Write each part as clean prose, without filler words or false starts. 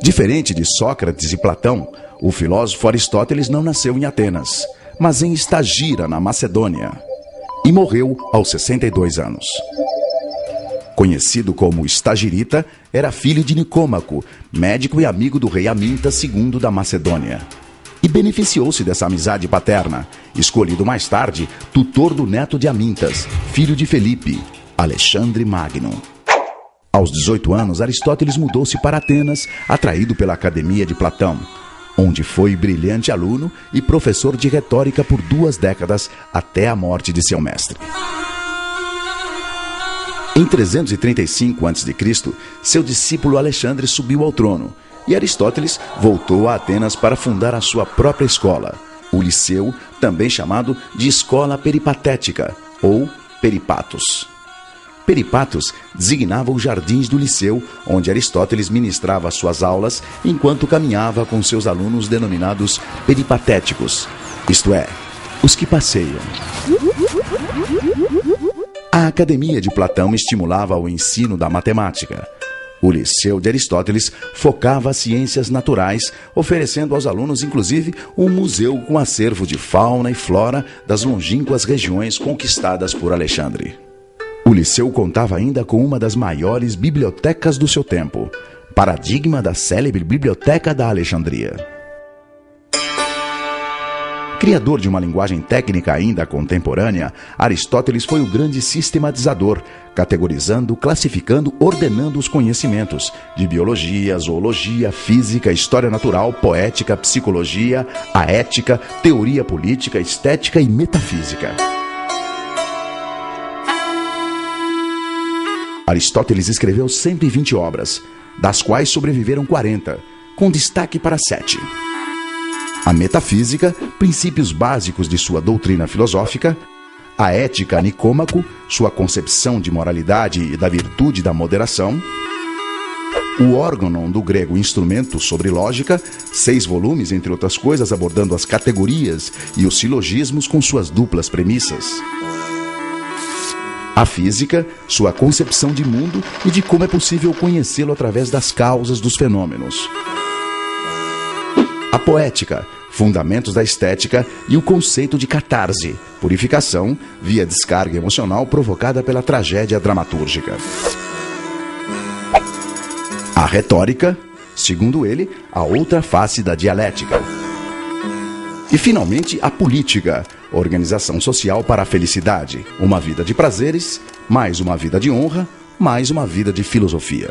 Diferente de Sócrates e Platão, o filósofo Aristóteles não nasceu em Atenas, mas em Estagira, na Macedônia, e morreu aos 62 anos. Conhecido como Estagirita, era filho de Nicômaco, médico e amigo do rei Aminta II da Macedônia. E beneficiou-se dessa amizade paterna, escolhido mais tarde tutor do neto de Amintas, filho de Felipe, Alexandre Magno. Aos 18 anos, Aristóteles mudou-se para Atenas, atraído pela Academia de Platão, onde foi brilhante aluno e professor de retórica por 2 décadas até a morte de seu mestre. Em 335 a.C., seu discípulo Alexandre subiu ao trono e Aristóteles voltou a Atenas para fundar a sua própria escola, o Liceu, também chamado de Escola Peripatética ou Peripatos. Peripatos designava os jardins do Liceu, onde Aristóteles ministrava suas aulas enquanto caminhava com seus alunos denominados peripatéticos, isto é, os que passeiam. A Academia de Platão estimulava o ensino da matemática. O Liceu de Aristóteles focava as ciências naturais, oferecendo aos alunos, inclusive, um museu com acervo de fauna e flora das longínquas regiões conquistadas por Alexandre. O Liceu contava ainda com uma das maiores bibliotecas do seu tempo, paradigma da célebre Biblioteca da Alexandria. Criador de uma linguagem técnica ainda contemporânea, Aristóteles foi o grande sistematizador, categorizando, classificando, ordenando os conhecimentos de biologia, zoologia, física, história natural, poética, psicologia, a ética, teoria política, estética e metafísica. Aristóteles escreveu 120 obras, das quais sobreviveram 40, com destaque para 7. A metafísica, princípios básicos de sua doutrina filosófica; a ética, Nicômaco, sua concepção de moralidade e da virtude da moderação; o órganon, do grego instrumento, sobre lógica, 6 volumes, entre outras coisas, abordando as categorias e os silogismos com suas duplas premissas; a física, sua concepção de mundo e de como é possível conhecê-lo através das causas dos fenômenos; a poética, fundamentos da estética e o conceito de catarse, purificação via descarga emocional provocada pela tragédia dramatúrgica; a retórica, segundo ele, a outra face da dialética; e, finalmente, a política, organização social para a felicidade, uma vida de prazeres, mais uma vida de honra, mais uma vida de filosofia.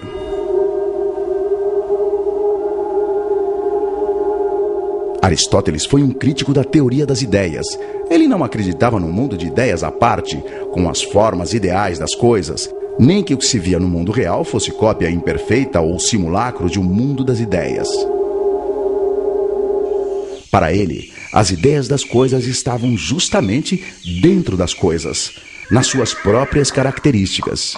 Aristóteles foi um crítico da teoria das ideias. Ele não acreditava num mundo de ideias à parte, com as formas ideais das coisas, nem que o que se via no mundo real fosse cópia imperfeita ou simulacro de um mundo das ideias. Para ele, as ideias das coisas estavam justamente dentro das coisas, nas suas próprias características.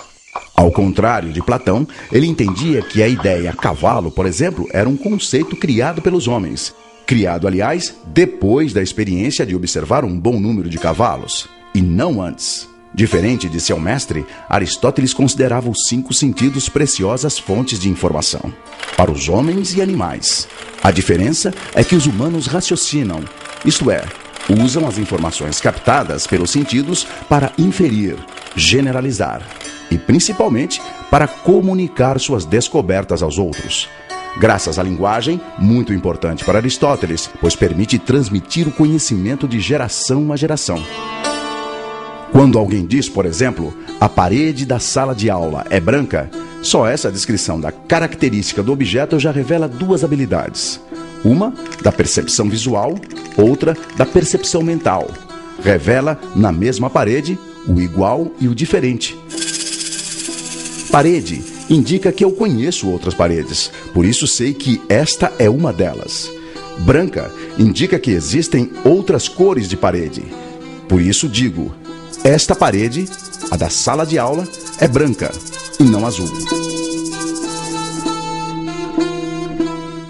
Ao contrário de Platão, ele entendia que a ideia cavalo, por exemplo, era um conceito criado pelos homens. Criado, aliás, depois da experiência de observar um bom número de cavalos, e não antes. Diferente de seu mestre, Aristóteles considerava os 5 sentidos preciosas fontes de informação, para os homens e animais. A diferença é que os humanos raciocinam, isto é, usam as informações captadas pelos sentidos para inferir, generalizar e, principalmente, para comunicar suas descobertas aos outros. Graças à linguagem, muito importante para Aristóteles, pois permite transmitir o conhecimento de geração a geração. Quando alguém diz, por exemplo, a parede da sala de aula é branca, só essa descrição da característica do objeto já revela 2 habilidades. Uma, da percepção visual, outra, da percepção mental. Revela, na mesma parede, o igual e o diferente. Parede indica que eu conheço outras paredes, por isso sei que esta é uma delas. Branca indica que existem outras cores de parede, por isso digo, esta parede, a da sala de aula, é branca e não azul.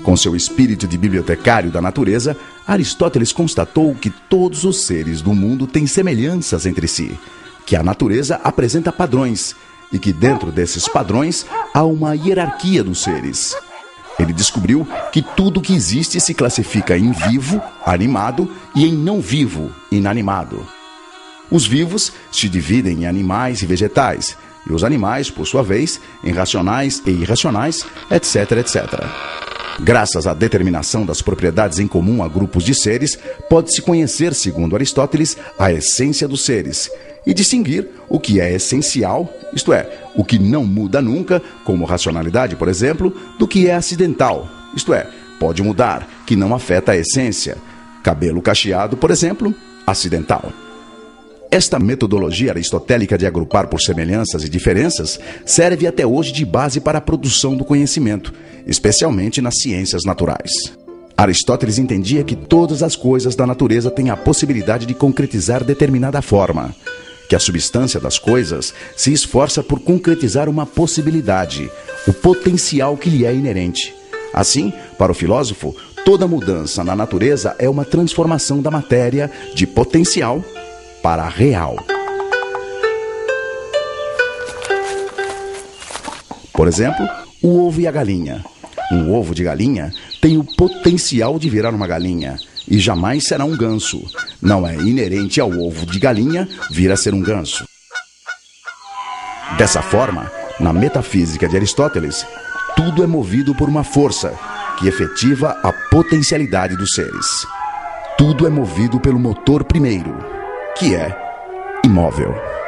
Com seu espírito de bibliotecário da natureza, Aristóteles constatou que todos os seres do mundo têm semelhanças entre si, que a natureza apresenta padrões, e que dentro desses padrões há uma hierarquia dos seres. Ele descobriu que tudo que existe se classifica em vivo, animado, e em não vivo, inanimado. Os vivos se dividem em animais e vegetais, e os animais, por sua vez, em racionais e irracionais, etc, etc. Graças à determinação das propriedades em comum a grupos de seres, pode-se conhecer, segundo Aristóteles, a essência dos seres e distinguir o que é essencial, isto é, o que não muda nunca, como racionalidade, por exemplo, do que é acidental, isto é, pode mudar, que não afeta a essência. Cabelo cacheado, por exemplo, acidental. Esta metodologia aristotélica de agrupar por semelhanças e diferenças serve até hoje de base para a produção do conhecimento, especialmente nas ciências naturais. Aristóteles entendia que todas as coisas da natureza têm a possibilidade de concretizar determinada forma, que a substância das coisas se esforça por concretizar uma possibilidade, o potencial que lhe é inerente. Assim, para o filósofo, toda mudança na natureza é uma transformação da matéria de potencial para real. Por exemplo, o ovo e a galinha. Um ovo de galinha tem o potencial de virar uma galinha e jamais será um ganso. Não é inerente ao ovo de galinha vir a ser um ganso. Dessa forma, na metafísica de Aristóteles, tudo é movido por uma força que efetiva a potencialidade dos seres. Tudo é movido pelo motor primeiro, que é imóvel.